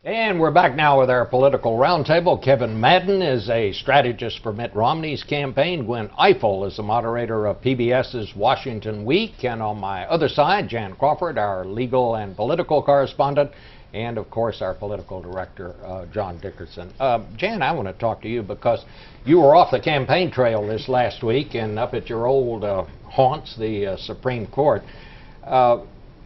And we're back now with our political roundtable. Kevin Madden is a strategist for Mitt Romney's campaign. Gwen Ifill is the moderator of PBS's Washington Week. And on my other side, Jan Crawford, our legal and political correspondent, and of course our political director, John Dickerson. Jan, I want to talk to you because you were off the campaign trail this last week and up at your old haunts, the Supreme Court.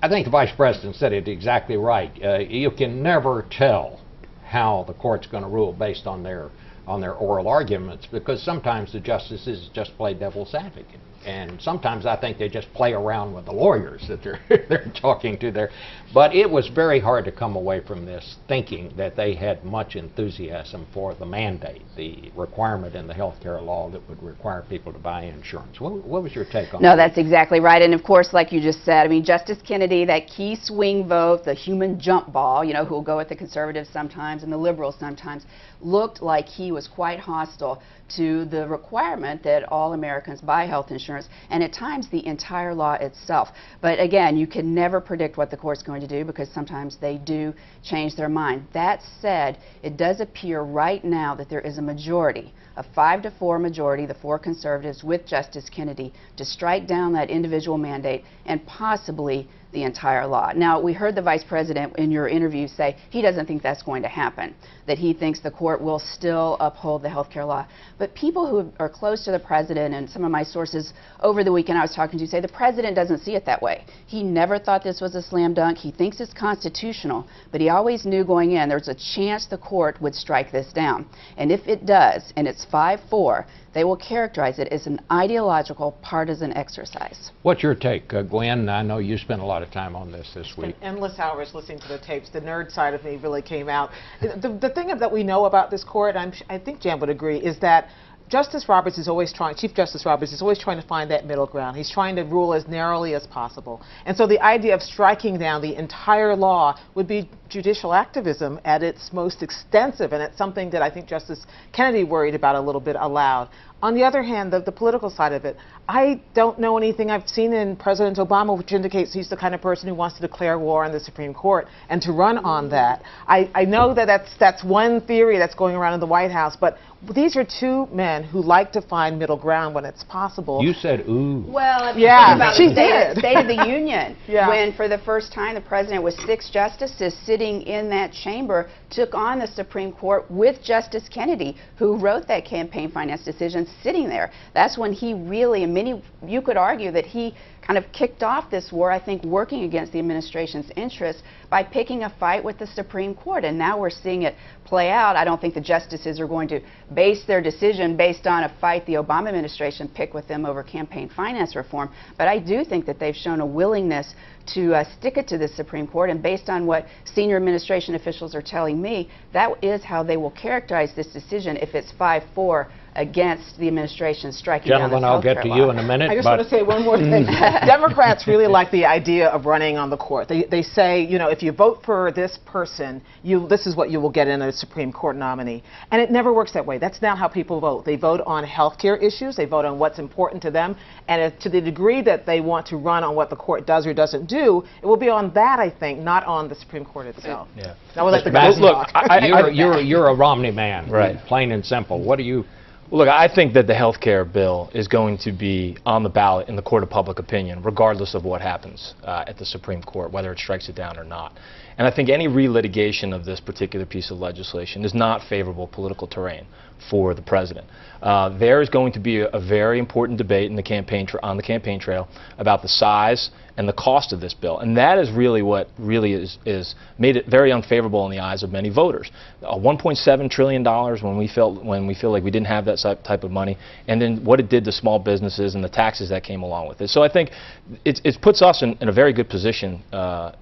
I think the Vice President said it exactly right. You can never tell how the court's going to rule based on their oral arguments, because sometimes the justices just play devil's advocate, and sometimes I think they just play around with the lawyers that they're talking to there. But it was very hard to come away from this thinking that they had much enthusiasm for the mandate, the requirement in the health care law that would require people to buy insurance. What was your take on that? No, that's exactly right. And of course, like you just said, I mean, Justice Kennedy, that key swing vote, the human jump ball, you know, who will go with the conservatives sometimes and the liberals sometimes, looked like he was quite hostile to the requirement that all Americans buy health insurance, and at times the entire law itself. But again, you can never predict what the court's going to do, because sometimes they do change their mind. That said, it does appear right now that there is a majority, a 5-4 majority, the 4 conservatives with Justice Kennedy, to strike down that individual mandate and possibly the entire law. Now, we heard the Vice President in your interview say he doesn't think that's going to happen, that he thinks the court will still uphold the health care law. But people who are close to the President, and some of my sources over the weekend I was talking to, say the President doesn't see it that way. He never thought this was a slam dunk. He thinks it's constitutional, but he always knew going in there's a chance the court would strike this down. And if it does, and it's 5-4, they will characterize it as an ideological partisan exercise. What's your take, Gwen? I know you spent a lot of time on this week. Endless hours listening to the tapes. The nerd side of me really came out. The thing that we know about this court, I think Jan would agree, is that Justice Roberts is always trying, Chief Justice Roberts is always trying to find that middle ground. He's trying to rule as narrowly as possible. And so the idea of striking down the entire law would be judicial activism at its most extensive, and it's something that I think Justice Kennedy worried about a little bit aloud. On the other hand, the political side of it, I don't know anything I've seen in President Obama which indicates he's the kind of person who wants to declare war on the Supreme Court and to run on that. I know that that's one theory that's going around in the White House, but these are 2 men who like to find middle ground when it's possible. You said, ooh. Well, I mean, yeah, about she the did. State of the Union, yeah. when for the first time the President with 6 justices sitting in that chamber took on the Supreme Court with Justice Kennedy, who wrote that campaign finance decision, sitting there. That's when he really, and you could argue that he kind of kicked off this war, I think, working against the administration's interests by picking a fight with the Supreme Court. And now we're seeing it play out. I don't think the justices are going to base their decision based on a fight the Obama administration picked with them over campaign finance reform. But I do think that they've shown a willingness to stick it to the Supreme Court, and based on what senior administration officials are telling me, that is how they will characterize this decision if it's 5-4 against the administration striking down this health care law. Gentlemen, I'll get to you in a minute. I just want to say one more thing. Democrats really like the idea of running on the court. They say, you know, if you vote for this person, this is what you will get in a Supreme Court nominee. And it never works that way. That's not how people vote. They vote on health care issues. They vote on what's important to them. And to the degree that they want to run on what the court does or doesn't do, it will be on that, I think, not on the Supreme Court itself. Yeah. That was like the guy's look, you're a Romney man, right? Plain and simple. What do you? Look, I think that the health care bill is going to be on the ballot in the court of public opinion, regardless of what happens at the Supreme Court, whether it strikes it down or not. And I think any relitigation of this particular piece of legislation is not favorable political terrain for the president. There is going to be a very important debate in the campaign on the campaign trail about the size and the cost of this bill, and that is really what is made it very unfavorable in the eyes of many voters. $1.7 trillion when we feel like we didn't have that type of money, and then what it did to small businesses and the taxes that came along with it. So I think it puts us in a very good position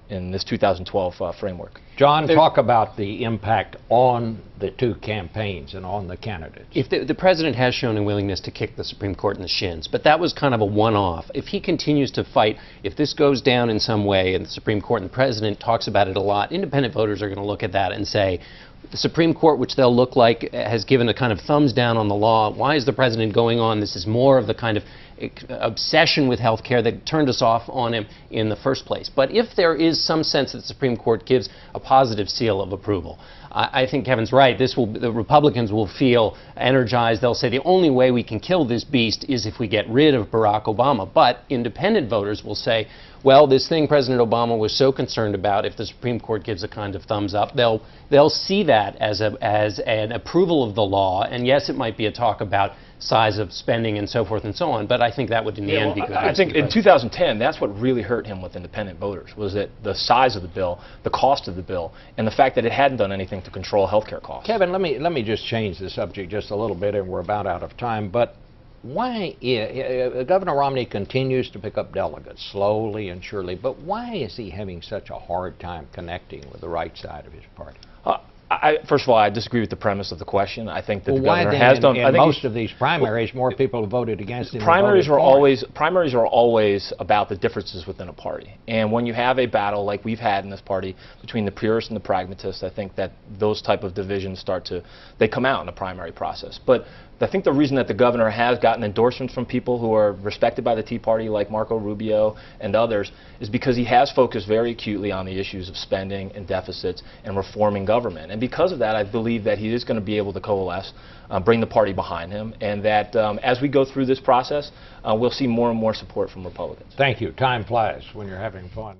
in this 2012 framework. John, talk about the impact on the 2 campaigns and on the candidates. If the president has shown a willingness to kick the Supreme Court in the shins, but that was kind of a one-off. If he continues to fight, if this goes down in some way in the Supreme Court and the president talks about it a lot, independent voters are going to look at that and say, the Supreme Court, which they'll look like has given a kind of thumbs down on the law, why is the president going on? This is more of the kind of obsession with health care that turned us off on him in the first place. But if there is some sense that the Supreme Court gives a positive seal of approval, I think Kevin's right. The Republicans will feel energized. They'll say the only way we can kill this beast is if we get rid of Barack Obama. But independent voters will say, well, this thing President Obama was so concerned about, if the Supreme Court gives a kind of thumbs up, they'll see that as an approval of the law. And yes, it might be a talk about size of spending and so forth and so on, but I think that would in the end be good. I think in 2010, that's what really hurt him with independent voters, was that the size of the bill, the cost of the bill, and the fact that it hadn't done anything to control health care costs. Kevin, let me just change the subject just a little bit, and we're about out of time, but why Governor Romney continues to pick up delegates slowly and surely, but why is he having such a hard time connecting with the right side of his party? First of all, I disagree with the premise of the question. I think that the why governor then has done. In most of these primaries, more people have voted against him. Primaries are always about the differences within a party. And when you have a battle like we've had in this party between the purists and the pragmatists, I think that those type of divisions they come out in the primary process. But I think the reason that the governor has gotten endorsements from people who are respected by the Tea Party, like Marco Rubio and others, is because he has focused very acutely on the issues of spending and deficits and reforming government. And because of that, I believe that he is going to be able to coalesce, bring the party behind him, and that as we go through this process, we'll see more and more support from Republicans. Thank you. Time flies when you're having fun.